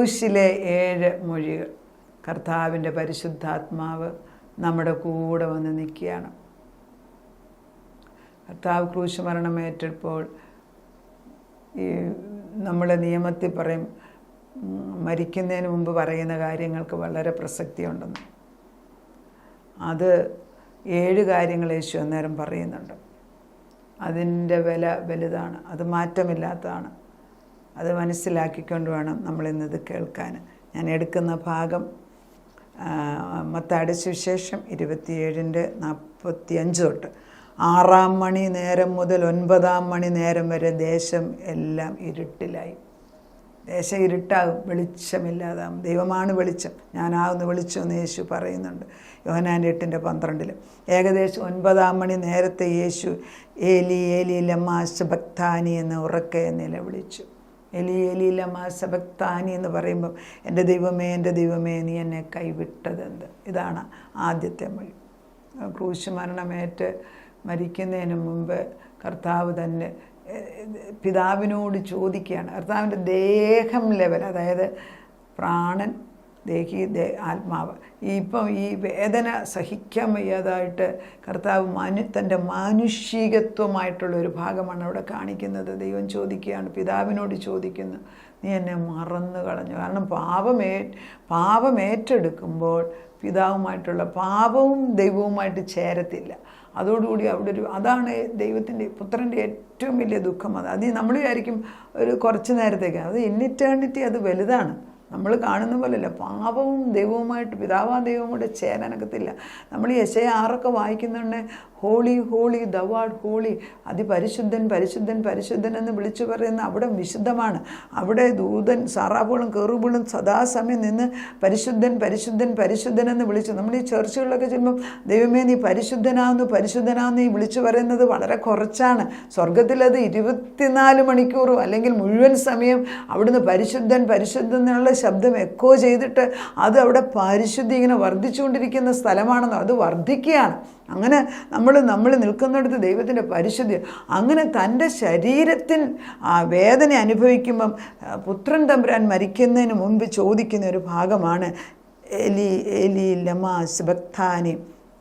ക്രൂശിലെ 7 മൊഴികൾ. കർത്താവിൻ്റെ പരിശുദ്ധാത്മാവ് നമ്മുടെ കൂടെ വന്ന് നിൽക്കുകയാണ്. കർത്താവ് ക്രൂശ് മരണമേറ്റപ്പോൾ ഈ നമ്മളെ നിയമത്തിൽ പറയും, മരിക്കുന്നതിന് മുമ്പ് പറയുന്ന കാര്യങ്ങൾക്ക് വളരെ പ്രസക്തിയുണ്ടെന്ന്. അത് 7 കാര്യങ്ങൾ യേശു അന്നേരം പറയുന്നുണ്ട്. അതിൻ്റെ വില വലുതാണ്, അത് മാറ്റമില്ലാത്തതാണ്. അത് മനസ്സിലാക്കിക്കൊണ്ട് വേണം നമ്മളിന്നത് കേൾക്കാൻ. ഞാൻ എടുക്കുന്ന ഭാഗം മത്തായിയുടെ സുവിശേഷം 27:45 തൊട്ട് 6 മണി നേരം മുതൽ 9 മണി നേരം വരെ ദേശം എല്ലാം ഇരുട്ടിലായി. ദേശം ഇരുട്ടാകും, വെളിച്ചമില്ലാതാകും. ദൈവമാണ് വെളിച്ചം, ഞാനാകുന്ന വെളിച്ചമെന്ന് യേശു പറയുന്നുണ്ട് യോഹന്നാൻ 8:12. ഏകദേശം 9 മണി നേരത്തെ യേശു ഏലി ഏലി ലമാ സബക്താനി എന്ന് ഉറക്കെ നിലവിളിച്ചു. ഏലി ഏലി ലമാ സബക്താനി എന്ന് പറയുമ്പം എൻ്റെ ദൈവമേ നീ എന്നെ കൈവിട്ടതെന്ത്. ഇതാണ് ആദ്യത്തെ മൊഴി. ക്രൂശ് മരണമേറ്റ് മരിക്കുന്നതിന് മുമ്പ് കർത്താവ് തന്നെ പിതാവിനോട് ചോദിക്കുകയാണ്. കർത്താവിൻ്റെ ദേഹം ലെവൽ, അതായത് പ്രാണൻ, ആത്മാവ്, ഇപ്പം ഈ വേദന സഹിക്കാൻ വയ്യാതായിട്ട് കർത്താവ് തൻ്റെ മാനുഷികത്വമായിട്ടുള്ളൊരു ഭാഗമാണ് അവിടെ കാണിക്കുന്നത്. ദൈവം ചോദിക്കുകയാണ്, പിതാവിനോട് ചോദിക്കുന്നു, നീ എന്നെ മറന്നു കളഞ്ഞു. കാരണം പാപമേറ്റെടുക്കുമ്പോൾ പിതാവുമായിട്ടുള്ള പാപവും ദൈവവുമായിട്ട് ചേരത്തില്ല. അതോടുകൂടി അവിടെ അതാണ് ദൈവത്തിൻ്റെ പുത്രൻ്റെ ഏറ്റവും വലിയ ദുഃഖം. അത് നമ്മൾ വിചാരിക്കും ഒരു കുറച്ച് നേരത്തേക്ക്, അത് ഇൻ ഇറ്റേണിറ്റി അത് വലുതാണ്. നമ്മൾ കാണുന്ന പോലെയല്ല. പാപവും ദൈവവുമായിട്ട്, പിതാവാം ദൈവവും കൂടെ ചേരാനൊക്കത്തില്ല. നമ്മൾ യെശയ്യാ 6 വായിക്കുന്നുണ്ട്, holy holy thou art holy, അതിപരിശുദ്ധൻ പരിശുദ്ധൻ പരിശുദ്ധൻ എന്ന് വിളിച്ചു പറയുന്ന അവിടെ വിശുദ്ധമാണ്. അവിടെ ദൂതൻ സറാഫുകളും കെറൂബുകളും സദാസമയം നിന്ന് പരിശുദ്ധൻ പരിശുദ്ധൻ പരിശുദ്ധൻ എന്ന് വിളിച്ചു. നമ്മൾ ഈ ചർച്ചുകളിലൊക്കെ ചെല്ലുമ്പം ദൈവമേ നീ പരിശുദ്ധനാവുന്നു ഈ വിളിച്ചു പറയുന്നത് വളരെ കുറച്ചാണ്. സ്വർഗത്തിലത് 24 മണിക്കൂറും അല്ലെങ്കിൽ മുഴുവൻ സമയം അവിടുന്ന് പരിശുദ്ധൻ പരിശുദ്ധൻ എന്നുള്ള ശബ്ദം എക്കോ ചെയ്തിട്ട് അത് അവിടെ പരിശുദ്ധി ഇങ്ങനെ വർദ്ധിച്ചുകൊണ്ടിരിക്കുന്ന സ്ഥലമാണെന്നോ, അത് വർദ്ധിക്കുകയാണ്. അങ്ങനെ നമ്മൾ നിൽക്കുന്നിടത്ത് ദൈവത്തിൻ്റെ പരിശുദ്ധി. അങ്ങനെ തൻ്റെ ശരീരത്തിൽ വേദന അനുഭവിക്കുമ്പം പുത്രൻ തമ്പുരാൻ മരിക്കുന്നതിന് മുമ്പ് ചോദിക്കുന്ന ഒരു ഭാഗമാണ് ഏലി ഏലി ലമാ സബക്താനി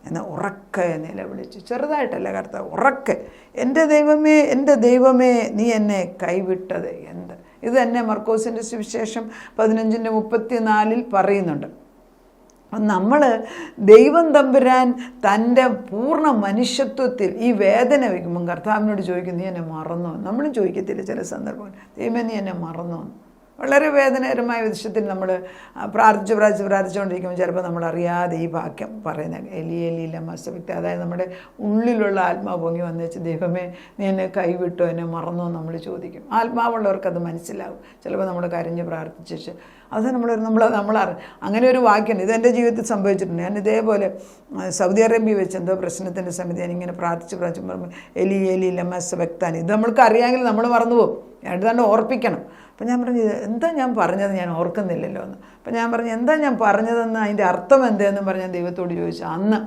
എന്ന് ഉറക്കെ നിലവിളിച്ചു. ചെറുതായിട്ടല്ല കർത്താവ്, ഉറക്കെ, എൻ്റെ ദൈവമേ നീ എന്നെ കൈവിട്ടത് എന്ത്. ഇത് തന്നെ മർക്കോസിൻ്റെ സുവിശേഷം 15:34 പറയുന്നുണ്ട്. നമ്മൾ ദൈവം തമ്പുരാൻ തൻ്റെ പൂർണ്ണ മനുഷ്യത്വത്തിൽ ഈ വേദന വയ്ക്കുമ്പം കർത്താവിനോട് ചോദിക്കും, നീ എന്നെ മറന്നോ. നമ്മളും ചോദിക്കത്തില്ല ചില സന്ദർഭങ്ങൾ, ദൈവമേ നീ എന്നെ മറന്നോ. വളരെ വേദനകരമായ വിഷയത്തിൽ നമ്മൾ പ്രാർത്ഥിച്ചുകൊണ്ടിരിക്കുമ്പോൾ ചിലപ്പോൾ നമ്മളറിയാതെ ഈ വാക്യം പറയുന്നത് എലി എലി ലമാ സബക്താനി, അതായത് നമ്മുടെ ഉള്ളിലുള്ള ആത്മാവ് പൊങ്ങി വന്നു വെച്ച്, ദൈവമേ നീ എന്നെ കൈവിട്ടോ, എന്നെ മറന്നോ നമ്മൾ ചോദിക്കും. ആത്മാവുള്ളവർക്കത് മനസ്സിലാവും. ചിലപ്പോൾ നമ്മൾ കരഞ്ഞ് പ്രാർത്ഥിച്ച് അത് അങ്ങനെ ഒരു വാക്യമുണ്ട്. ഇതെൻ്റെ ജീവിതത്തിൽ സംഭവിച്ചിട്ടുണ്ട്. ഞാൻ ഇതേപോലെ സൗദി അറേബ്യ വെച്ച് എന്തോ പ്രശ്നത്തിൻ്റെ സമയത്ത് ഞാനിങ്ങനെ പ്രാർത്ഥിച്ച് പറയുമ്പോൾ എലി എലി ലമാ സബക്താനി, ഇത് നമ്മൾക്ക് അറിയാമെങ്കിൽ നമ്മൾ മറന്നുപോകും. തന്നെ ഓർപ്പിക്കണം. അപ്പം ഞാൻ പറഞ്ഞു, എന്താ ഞാൻ പറഞ്ഞത്, ഞാൻ ഓർക്കുന്നില്ലല്ലോ എന്ന്. അപ്പം ഞാൻ പറഞ്ഞു, എന്താ ഞാൻ പറഞ്ഞതെന്ന്, അതിൻ്റെ അർത്ഥം എന്താണെന്നും പറഞ്ഞ് ഞാൻ ദൈവത്തോട് ചോദിച്ചു. അന്ന്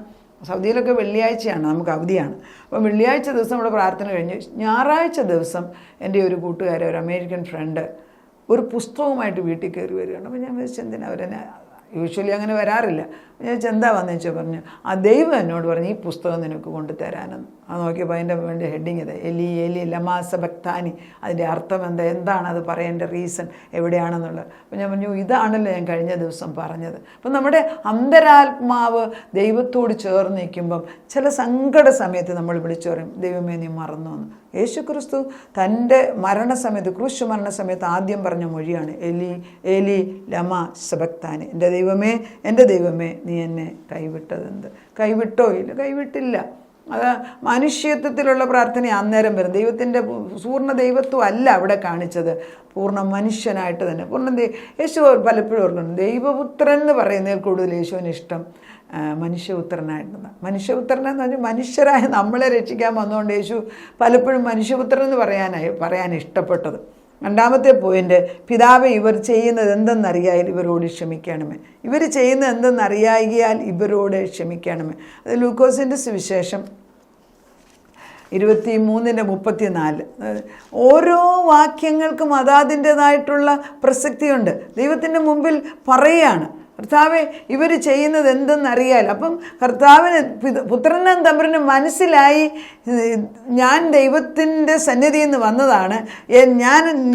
സൗദിയിലൊക്കെ വെള്ളിയാഴ്ചയാണ്, നമുക്ക് അവധിയാണ്. അപ്പം വെള്ളിയാഴ്ച ദിവസം നമ്മുടെ പ്രാർത്ഥന കഴിഞ്ഞ് ഞായറാഴ്ച ദിവസം എൻ്റെ ഒരു കൂട്ടുകാരൻ, ഒരു അമേരിക്കൻ ഫ്രണ്ട്, ഒരു പുസ്തകവുമായിട്ട് വീട്ടിൽ കയറി വരികയാണ്. അപ്പം ഞാൻ വിചാരിച്ചു, എന്തിനാ അവരെന്നെ യൂഷ്വലി അങ്ങനെ വരാറില്ല. ഞാൻ ചോദിച്ചാൽ എന്താ വന്നു വെച്ചാൽ പറഞ്ഞു, ആ ദൈവം എന്നോട് പറഞ്ഞു ഈ പുസ്തകം നിനക്ക് കൊണ്ടുതരാനെന്ന്. അത് നോക്കിയപ്പോൾ അതിൻ്റെ വേണ്ടി ഹെഡിങ് ഇത് എലി എലി ലമാ സബക്താനി, അതിൻ്റെ അർത്ഥം എന്താണ്, അത് പറയേണ്ട റീസൺ എവിടെയാണെന്നുള്ളത്. അപ്പോൾ ഞാൻ പറഞ്ഞു, ഇതാണല്ലോ ഞാൻ കഴിഞ്ഞ ദിവസം പറഞ്ഞത്. അപ്പം നമ്മുടെ അന്തരാത്മാവ് ദൈവത്തോട് ചേർന്ന് നിൽക്കുമ്പം ചില സങ്കട സമയത്ത് നമ്മൾ വിളിച്ചു പറയും, ദൈവമേ നീ മറന്നു എന്ന്. യേശുക്രിസ്തു തൻ്റെ മരണസമയത്ത്, ക്രൂശ് മരണസമയത്ത് ആദ്യം പറഞ്ഞ മൊഴിയാണ് എലി ഏലി ലമാ സബക്താനി, എൻ്റെ ദൈവമേ നീ എന്നെ കൈവിട്ടതെന്ത്. കൈവിട്ടോ? ഇല്ല, കൈവിട്ടില്ല. അത് മനുഷ്യത്വത്തിലുള്ള പ്രാർത്ഥന അന്നേരം വരും. ദൈവത്തിൻ്റെ പൂർണ്ണ ദൈവത്വം അല്ല അവിടെ കാണിച്ചത്, പൂർണ്ണ മനുഷ്യനായിട്ട് തന്നെ. യേശു പലപ്പോഴും ഓർക്കുന്നു, ദൈവപുത്രൻ എന്ന് പറയുന്നതിൽ കൂടുതൽ യേശുവിന് ഇഷ്ടം മനുഷ്യപുത്രനായിട്ടാണ്. മനുഷ്യപുത്രനെന്ന് പറഞ്ഞാൽ മനുഷ്യരായ നമ്മളെ രക്ഷിക്കാൻ വന്നുകൊണ്ട് യേശു പലപ്പോഴും മനുഷ്യപുത്രൻ എന്ന് പറയാൻ ഇഷ്ടപ്പെട്ടത്. രണ്ടാമത്തെ പോയിൻ്റ്, പിതാവെ ഇവർ ചെയ്യുന്നത് എന്തെന്നറിയാൽ ഇവരോട് ക്ഷമിക്കണമേ. ഇവർ ചെയ്യുന്നത് എന്തെന്നറിയാകിയാൽ ഇവരോട് ക്ഷമിക്കണമേ. അത് ലൂക്കോസിൻ്റെ സുവിശേഷം 23:34. ഓരോ വാക്യങ്ങൾക്കും അതാതിൻ്റെതായിട്ടുള്ള പ്രസക്തിയുണ്ട്. ദൈവത്തിൻ്റെ മുമ്പിൽ പറയുകയാണ്, കർത്താവെ ഇവർ ചെയ്യുന്നത് എന്തെന്നറിയാൽ. അപ്പം കർത്താവിന് പുത്രനും തമ്പുരാനും മനസ്സിലായി, ഞാൻ ദൈവത്തിൻ്റെ സന്നിധിയിൽ നിന്ന് വന്നതാണ്,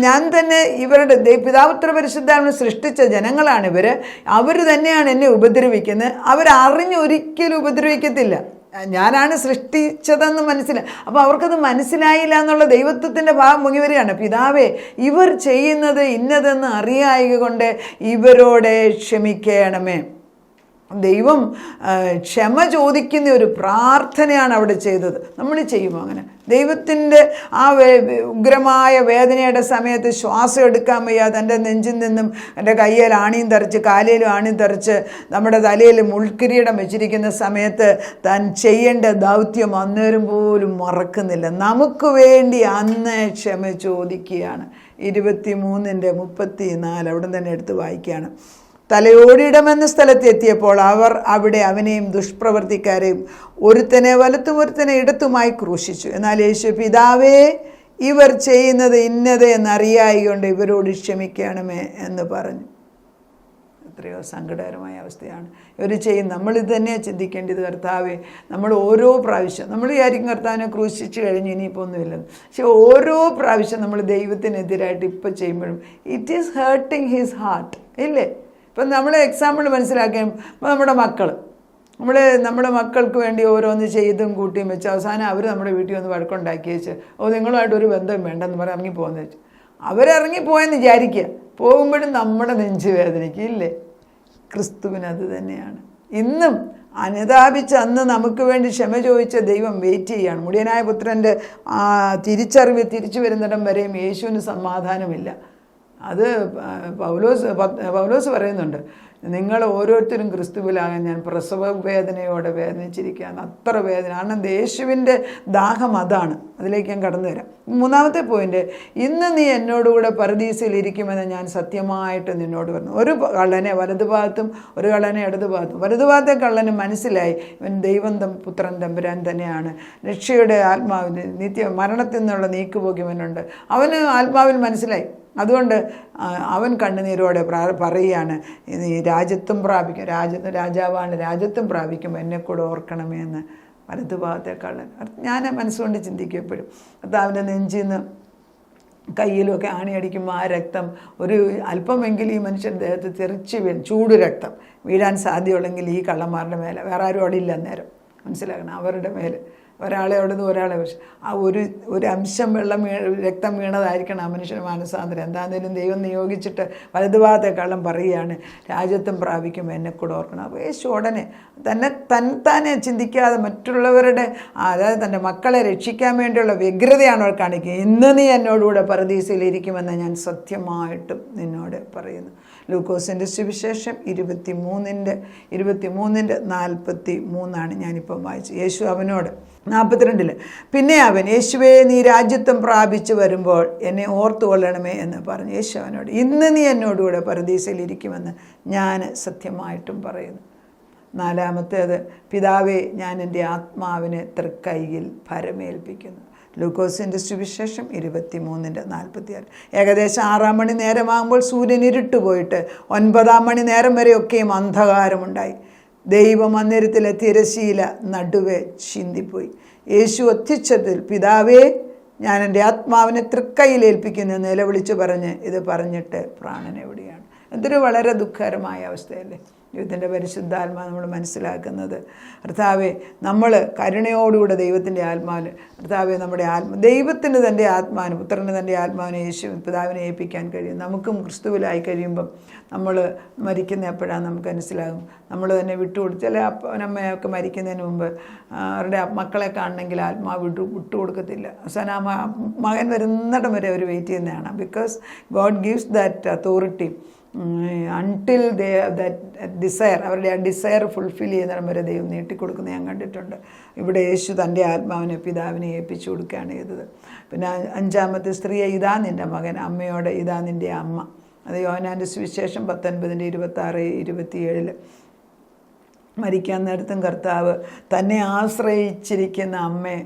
ഞാൻ തന്നെ ഇവരുടെ പിതാപുത്ര പരിശുദ്ധാത്മാവിനെ സൃഷ്ടിച്ച ജനങ്ങളാണ് ഇവർ, അവർ തന്നെയാണ് എന്നെ ഉപദ്രവിക്കുന്നത്. അവരറിഞ്ഞൊരിക്കലും ഉപദ്രവിക്കത്തില്ല, ഞാനാണ് സൃഷ്ടിച്ചതെന്ന് മനസ്സിലായി. അപ്പോൾ അവർക്കത് മനസ്സിലായില്ല എന്നുള്ള ദൈവത്വത്തിൻ്റെ ഭാവം മുങ്ങി വരികയാണ്. പിതാവേ, ഇവർ ചെയ്യുന്നത് ഇന്നതെന്ന് അറിയായക കൊണ്ട് ഇവരോട് ക്ഷമിക്കണമേ. ദൈവം ക്ഷമ ചോദിക്കുന്ന ഒരു പ്രാർത്ഥനയാണ് അവിടെ ചെയ്തത്. നമ്മൾ ചെയ്യുമോ അങ്ങനെ? ദൈവത്തിൻ്റെ ആ ഉഗ്രമായ വേദനയുടെ സമയത്ത് ശ്വാസം എടുക്കാൻ വയ്യാതെ എൻ്റെ നെഞ്ചിൽ നിന്നും എൻ്റെ കയ്യിൽ ആണിയും തറച്ച് കാലിലും ആണിയും തറച്ച് നമ്മുടെ തലയിൽ മുൾക്കിരീടം വെച്ചിരിക്കുന്ന സമയത്ത് താൻ ചെയ്യേണ്ട ദൗത്യം അന്നേരം പോലും മറക്കുന്നില്ല. നമുക്ക് വേണ്ടി അന്ന് ക്ഷമ ചോദിക്കുകയാണ്. 23:34 അവിടെ തന്നെ എടുത്ത് വായിക്കുകയാണ്. തലയോടിടമെന്ന സ്ഥലത്ത് എത്തിയപ്പോൾ അവർ അവിടെ അവനെയും ദുഷ്പ്രവർത്തിക്കാരെയും ഒരുത്തനെ വലത്തും ഒരുത്തനെ ഇടത്തുമായി ക്രൂശിച്ചു. എന്നാൽ യേശു, പിതാവേ, ഇവർ ചെയ്യുന്നത് ഇന്നത് എന്നറിയായിക്കൊണ്ട് ഇവരോട് ക്ഷമിക്കണമേ എന്ന് പറഞ്ഞു. എത്രയോ സങ്കടകരമായ അവസ്ഥയാണ് ഇവർ ചെയ്യും. നമ്മളിത് തന്നെയാണ് ചിന്തിക്കേണ്ടത്. കർത്താവെ, നമ്മൾ ഓരോ പ്രാവശ്യം നമ്മൾ വിചാരിക്കും കർത്താവിനെ ക്രൂശിച്ച് കഴിഞ്ഞ് ഇനിയിപ്പോൾ ഒന്നുമില്ലെന്ന്. പക്ഷെ ഓരോ പ്രാവശ്യം നമ്മൾ ദൈവത്തിനെതിരായിട്ട് ഇപ്പം ചെയ്യുമ്പോഴും it is hurting his heart, ഇല്ലേ? ഇപ്പം നമ്മൾ എക്സാമ്പിൾ മനസ്സിലാക്കിയും ഇപ്പോൾ നമ്മുടെ മക്കൾക്ക് വേണ്ടി ഓരോന്ന് ചെയ്തും കൂട്ടിയും വെച്ച് അവസാനം അവർ നമ്മുടെ വീട്ടിൽ വന്ന് വഴക്കുണ്ടാക്കി വെച്ച്, നിങ്ങളുമായിട്ടൊരു ബന്ധം വേണ്ടെന്ന് പറഞ്ഞ് ഇറങ്ങി പോകുന്ന വെച്ച് അവരിറങ്ങിപ്പോയെന്ന് വിചാരിക്കുക. പോകുമ്പോഴും നമ്മുടെ നെഞ്ച് വേദനിക്കും, ഇല്ലേ? ക്രിസ്തുവിനത് തന്നെയാണ്. ഇന്നും അനുതാപിച്ച് അന്ന് നമുക്ക് വേണ്ടി ക്ഷമ ചോദിച്ച ദൈവം വെയിറ്റ് ചെയ്യുകയാണ്. മുടിയനായ പുത്രൻ്റെ തിരിച്ചറിവ് തിരിച്ചു വരുന്നിടം വരെയും യേശുവിന് സമാധാനമില്ല. അത് പൗലോസ് പറയുന്നുണ്ട്, നിങ്ങൾ ഓരോരുത്തരും ക്രിസ്തുവിലാകാൻ ഞാൻ പ്രസവ വേദനയോടെ വേദനിച്ചിരിക്കുകയാണ്. അത്ര വേദന. കാരണം യേശുവിൻ്റെ ദാഹം അതാണ്. അതിലേക്ക് ഞാൻ കടന്നു വരാം. 3-ാമത്തെ പോയിന്റ്, ഇന്ന് നീ എന്നോടുകൂടെ പരദീസയിൽ ഇരിക്കുമെന്ന് ഞാൻ സത്യമായിട്ട് നിന്നോട് പറഞ്ഞു. ഒരു കള്ളനെ വലതുഭാഗത്തും ഒരു കള്ളനെ ഇടതുഭാഗത്തും. വലതുഭാഗത്തെ കള്ളന് മനസ്സിലായി ഇവൻ ദൈവം പുത്രൻ തമ്പുരാൻ തന്നെയാണ്, രക്ഷയുടെ ആത്മാവിന് നിത്യ മരണത്തിൽ നിന്നുള്ള നീക്കുപോക്കിയവനുണ്ട്. അവന് ആത്മാവിൽ മനസ്സിലായി. അതുകൊണ്ട് അവൻ കണ്ണുനീരോടെ പറയുകയാണ്, നീ രാജ്യത്വം പ്രാപിക്കും, രാജാവാണ്, രാജ്യത്വം പ്രാപിക്കുമ്പോൾ എന്നെ കൂടെ ഓർക്കണമേ എന്ന്. വലതുഭാഗത്തെ കള്ളൻ. ഞാൻ മനസ്സുകൊണ്ട് ചിന്തിക്കും എപ്പോഴും, കർത്താവിൻ്റെ നെഞ്ചിൽ നിന്ന് കയ്യിലുമൊക്കെ ആണിയടിക്കുമ്പോൾ ആ രക്തം ഒരു അല്പമെങ്കിലും ഈ മനുഷ്യൻ്റെ ദേഹത്ത് തെറിച്ച് ചൂട് രക്തം വീഴാൻ സാധ്യതയുള്ളെങ്കിൽ ഈ കള്ളന്മാരുടെ മേലെ, വേറെ ആരും അവിടെ ഇല്ല അന്നേരം, മനസ്സിലാക്കണം. അവരുടെ മേലെ ഒരാളെ അവിടുന്ന് ഒരാളെ, പക്ഷെ ആ ഒരു അംശം രക്തം വീണതായിരിക്കണം ആ മനുഷ്യന് മാനസാന്തരം. എന്താണെങ്കിലും ദൈവം നിയോഗിച്ചിട്ട് വലതുഭാഗത്തെ കള്ളം പറയുകയാണ്, രാജ്യത്വം പ്രാപിക്കുമ്പോൾ എന്നെ കൂടെ ഓർക്കണം. അപ്പോൾ യേശു ഉടനെ തന്നെ ചിന്തിക്കാതെ മറ്റുള്ളവരുടെ, അതായത് തൻ്റെ മക്കളെ രക്ഷിക്കാൻ വേണ്ടിയുള്ള വ്യഗ്രതയാണ് അവർ കാണിക്കുക. ഇന്ന് നീ എന്നോടുകൂടെ പരദീസയിലിരിക്കുമെന്ന് ഞാൻ സത്യമായിട്ടും നിന്നോട് പറയുന്നു. ലൂക്കോസിൻ്റെ സുവിശേഷം 23:43 ഞാനിപ്പം വായിച്ചു. യേശു അവനോട് 42 പിന്നെ അവൻ, യേശുവേ, നീ രാജ്യത്വം പ്രാപിച്ചു വരുമ്പോൾ എന്നെ ഓർത്തുകൊള്ളണമേ എന്ന് പറഞ്ഞു. യേശു അവനോട്, ഇന്ന് നീ എന്നോടുകൂടെ പരദീസയിൽ ഇരിക്കുമെന്ന് ഞാൻ സത്യമായിട്ടും പറയുന്നു. 4-ാമത്തേത്, പിതാവേ, ഞാൻ എൻ്റെ ആത്മാവിനെ തൃക്കൈയിൽ ഭരമേൽപ്പിക്കുന്നു. ലൂക്കോസിൻ്റെ സുവിശേഷം 23:46. ഏകദേശം 6-ാം മണി നേരമാകുമ്പോൾ സൂര്യൻ ഇരുട്ടുപോയിട്ട് 9-ാം മണി നേരം വരെയൊക്കെയും അന്ധകാരമുണ്ടായി. ദൈവമന്ദിരത്തിലെ തിരശീല നടുവെ ചിന്തിപ്പോയി. യേശു ഒത്തിച്ചത്തിൽ, പിതാവേ, ഞാൻ എൻ്റെ ആത്മാവിനെ തൃക്കൈയിലേൽപ്പിക്കുന്നു നിലവിളിച്ച് പറഞ്ഞ് ഇത് പറഞ്ഞിട്ട് പ്രാണനെവിടെയാണ്. എന്തൊരു വളരെ ദുഃഖകരമായ അവസ്ഥയല്ലേ ദൈവത്തിൻ്റെ പരിശുദ്ധാത്മാ നമ്മൾ മനസ്സിലാക്കുന്നത്. കർത്താവെ, നമ്മൾ കരുണയോടുകൂടെ ദൈവത്തിൻ്റെ ആത്മാവിന്, കർത്താവെ, നമ്മുടെ ദൈവത്തിന് തൻ്റെ ആത്മാവിന്, പുത്രന് തൻ്റെ ആത്മാവിനെ യേശു പിതാവിനെ ഏൽപ്പിക്കാൻ കഴിയും. നമുക്കും ക്രിസ്തുവിലായി കഴിയുമ്പം നമ്മൾ മരിക്കുന്ന എപ്പോഴാണ് നമുക്ക് മനസ്സിലാകും. നമ്മൾ തന്നെ വിട്ടുകൊടുത്ത്, ചില അപ്പനമ്മയൊക്കെ മരിക്കുന്നതിന് മുമ്പ് അവരുടെ മക്കളെ കാണണമെങ്കിൽ ആത്മാവ് വിട്ടുകൊടുക്കത്തില്ല. അവസാനം മകൻ വരുന്നിടം വരെ അവർ വെയിറ്റ് ചെയ്യുന്നതാണ്. Because God gives that authority until they that desire, അവരുടെ ആ ഡിസയർ ഫുൾഫിൽ ചെയ്യുന്നിടം വരെ ദൈവം നീട്ടിക്കൊടുക്കുന്നത് ഞാൻ കണ്ടിട്ടുണ്ട്. ഇവിടെ യേശു തൻ്റെ ആത്മാവിനെ പിതാവിനെ ഏൽപ്പിച്ചു കൊടുക്കുകയാണ് ചെയ്തത്. പിന്നെ 5-ാമത്തെ സ്ത്രീയെ, ഇതാ നിൻ്റെ മകൻ, അമ്മയോട് ഇതാ നിൻ്റെ അമ്മ. അത് യോഹന്നാൻ്റെ സുവിശേഷം 19:26-27. മരിക്കാൻ നേരത്തും കർത്താവ് തന്നെ ആശ്രയിച്ചിരിക്കുന്ന അമ്മയെ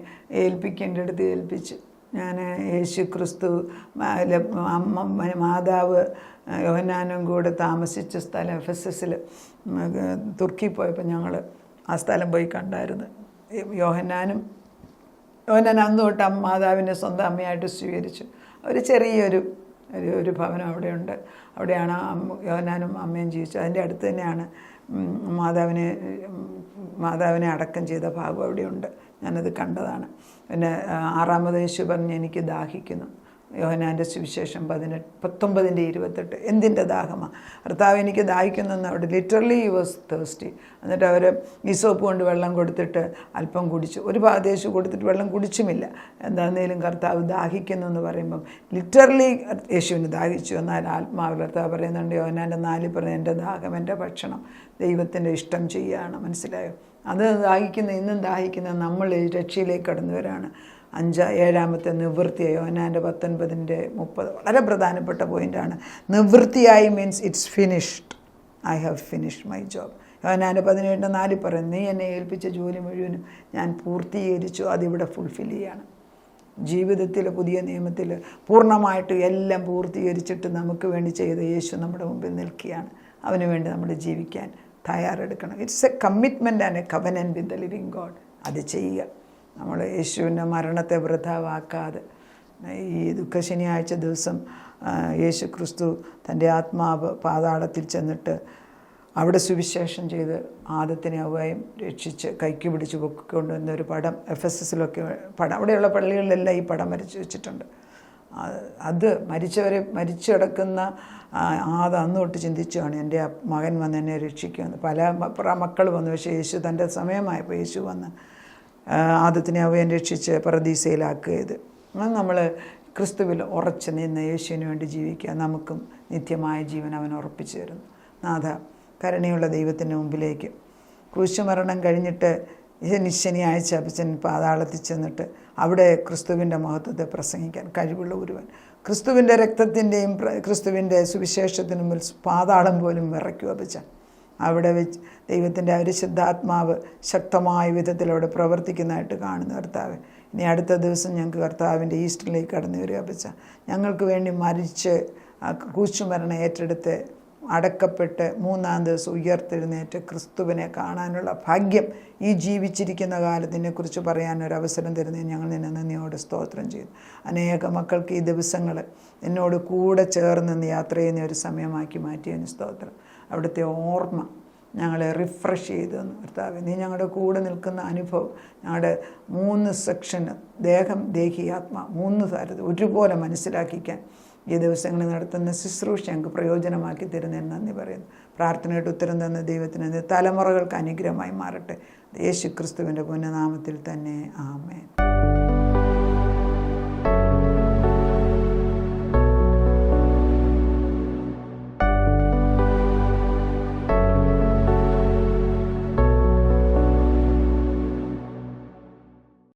ഏൽപ്പിക്കേണ്ടടുത്ത് ഏൽപ്പിച്ചു. ഞാൻ യേശു ക്രിസ്തു മാതാവ് യോഹന്നാനും കൂടെ താമസിച്ച സ്ഥലം എഫെസസിൽ തുർക്കി പോയപ്പോൾ ഞങ്ങൾ ആ സ്ഥലം പോയി കണ്ടായിരുന്നു. യോഹന്നാൻ അന്ന് തൊട്ട് മാതാവിനെ സ്വന്തം അമ്മയായിട്ട് സ്വീകരിച്ചു. ഒരു ചെറിയൊരു ഒരു ഭവനം അവിടെയുണ്ട്. അവിടെയാണ് യോഹന്നാനും അമ്മയും ജീവിച്ചത്. അതിൻ്റെ അടുത്ത് തന്നെയാണ് മാതാവിനെ അടക്കം ചെയ്ത ഭാഗം അവിടെയുണ്ട്. ഞാനത് കണ്ടതാണ്. പിന്നെ 6-ാമത് യേശു പറഞ്ഞ് എനിക്ക് ദാഹിക്കുന്നു. യോഹന്നാൻ്റെ സുവിശേഷം 19:28. എന്തിൻ്റെ ദാഹമാണ്? കർത്താവ് എനിക്ക് ദാഹിക്കുന്നെന്ന് അവിടെ ലിറ്ററലി വാസ് തേഴ്സ്റ്റി. എന്നിട്ട് അവർ ഈസോപ്പ് കൊണ്ട് വെള്ളം കൊടുത്തിട്ട് അല്പം കുടിച്ചു. ഒരു യേശു കൊടുത്തിട്ട് വെള്ളം കുടിച്ചുമില്ല. എന്താണെന്നേലും കർത്താവ് ദാഹിക്കുന്നു എന്ന് പറയുമ്പം ലിറ്ററലി യേശുവിന് ദാഹിച്ചു. എന്നാൽ ആത്മാവിൽ കർത്താവ് പറയുന്നുണ്ട് യോഹന്നാൻ്റെ 4 പറഞ്ഞ എൻ്റെ ദാഹം എൻ്റെ ഭക്ഷണം ദൈവത്തിൻ്റെ ഇഷ്ടം ചെയ്യുകയാണ്. മനസ്സിലായോ? അത് ഇന്നും ദാഹിക്കുന്ന നമ്മൾ രക്ഷയിലേക്ക് കടന്നു വരാണ്. 7-ാമത്തെ നിവൃത്തിയായി യോഹന്നാൻ്റെ 19:30 വളരെ പ്രധാനപ്പെട്ട പോയിൻ്റാണ്. നിവൃത്തിയായി means it's finished. I have finished my job. യോഹന്നാൻ്റെ 17:4 പറയുന്നു, നീ എന്നെ ഏൽപ്പിച്ച ജോലി മുഴുവനും ഞാൻ പൂർത്തീകരിച്ചു. അതിവിടെ ഫുൾഫിൽ ചെയ്യാണ്. ജീവിതത്തിൽ പുതിയ നിയമത്തിൽ പൂർണ്ണമായിട്ട് എല്ലാം പൂർത്തീകരിച്ചിട്ട് നമുക്ക് വേണ്ടി ചെയ്ത യേശു നമ്മുടെ മുമ്പിൽ നിൽക്കുകയാണ്. അവന് വേണ്ടി നമ്മൾ ജീവിക്കാൻ തയ്യാറെടുക്കണം. It's a commitment and a covenant with the living God. അത് ചെയ്യുക. നമ്മൾ യേശുവിൻ്റെ മരണത്തെ വൃഥാവാക്കാതെ ഈ ദുഃഖശനിയാഴ്ച ദിവസം യേശു ക്രിസ്തു തൻ്റെ ആത്മാവ് പാതാളത്തിൽ ചെന്നിട്ട് അവിടെ സുവിശേഷം ചെയ്ത് ആദത്തിനെ അവയും രക്ഷിച്ച് കൈക്ക് പിടിച്ച് പൊക്കിക്കൊണ്ടുവന്നൊരു പടം എഫെസസിലൊക്കെ പടം അവിടെയുള്ള പള്ളികളിലെല്ലാം ഈ പടം വരച്ച് വെച്ചിട്ടുണ്ട്. അത് മരിച്ചു കിടക്കുന്ന അന്ന് തൊട്ട് ചിന്തിച്ചാണ് എൻ്റെ മകൻ വന്ന് എന്നെ രക്ഷിക്കുമെന്ന്. പല മക്കൾ വന്നു. പക്ഷേ യേശു തൻ്റെ സമയമായപ്പോൾ യേശു വന്ന് ആദത്തിനെ അവയെ രക്ഷിച്ച് പറുദീസയിലാക്കിയത്. നമ്മൾ ക്രിസ്തുവിൽ ഉറച്ച് നിന്ന് യേശുവിന് വേണ്ടി ജീവിക്കുക. നമുക്കും നിത്യമായ ജീവൻ അവൻ ഉറപ്പിച്ചു തരുന്നു. നാഥ, കരുണയുള്ള ദൈവത്തിൻ്റെ മുമ്പിലേക്ക് ക്രൂശുമരണം കഴിഞ്ഞിട്ട് ശനിയാഴ്ച അപ്പച്ചൻ പാതാളത്തിൽ ചെന്നിട്ട് അവിടെ ക്രിസ്തുവിൻ്റെ മഹത്വത്തെ പ്രസംഗിക്കാൻ കഴിവുള്ള ഒരുവൻ. ക്രിസ്തുവിൻ്റെ രക്തത്തിൻ്റെയും ക്രിസ്തുവിൻ്റെ സുവിശേഷത്തിനും പാതാളം പോലും വിറയ്ക്കും അപ്പച്ചൻ. അവിടെ വെച്ച് ദൈവത്തിൻ്റെ പരിശുദ്ധാത്മാവ് ശക്തമായ വിധത്തിൽ അവിടെ പ്രവർത്തിക്കുന്നതായിട്ട് കാണുന്നു. കർത്താവ്, ഇനി അടുത്ത ദിവസം ഞങ്ങൾക്ക് കർത്താവിൻ്റെ ഈസ്റ്ററിലേക്ക് കടന്നു വരിക അപ്പച്ച. ഞങ്ങൾക്ക് വേണ്ടി മരിച്ച് ക്രൂശുമരണം ഏറ്റെടുത്ത് അടക്കപ്പെട്ട് 3-ാം ദിവസം ഉയർത്തെഴുന്നേറ്റ് ക്രിസ്തുവിനെ കാണാനുള്ള ഭാഗ്യം ഈ ജീവിച്ചിരിക്കുന്ന കാലത്തിനെക്കുറിച്ച് പറയാനൊരവസരം തരുന്നതിന് ഞങ്ങൾ നിന്നെ നന്ദിയോടെ സ്തോത്രം ചെയ്യുന്നു. അനേക മക്കൾക്ക് ഈ ദിവസങ്ങൾ എന്നോട് കൂടെ ചേർന്ന് യാത്ര ചെയ്യുന്ന ഒരു സമയമാക്കി മാറ്റിയതിന് സ്തോത്രം. അവിടുത്തെ ഓർമ്മ ഞങ്ങളെ റിഫ്രഷ് ചെയ്തു തന്നു കർത്താവേ. നീ ഞങ്ങളുടെ കൂടെ നിൽക്കുന്ന അനുഭവം ഞങ്ങളുടെ 3 സെക്ഷന് ദേഹം, ദേഹി, ആത്മ 3 തരത്തിൽ ഒരുപോലെ മനസ്സിലാക്കിക്കാൻ ഈ ദിവസങ്ങളിൽ നടത്തുന്ന ശുശ്രൂഷ ഞങ്ങൾക്ക് പ്രയോജനമാക്കി തരുന്നതിന് നന്ദി പറയുന്നു. പ്രാർത്ഥനയുടെ ഉത്തരം തന്ന ദൈവത്തിന് തലമുറകൾക്ക് അനുഗ്രഹമായി മാറട്ടെ. യേശു ക്രിസ്തുവിൻ്റെ പുണ്യനാമത്തിൽ തന്നെ ആമേൻ.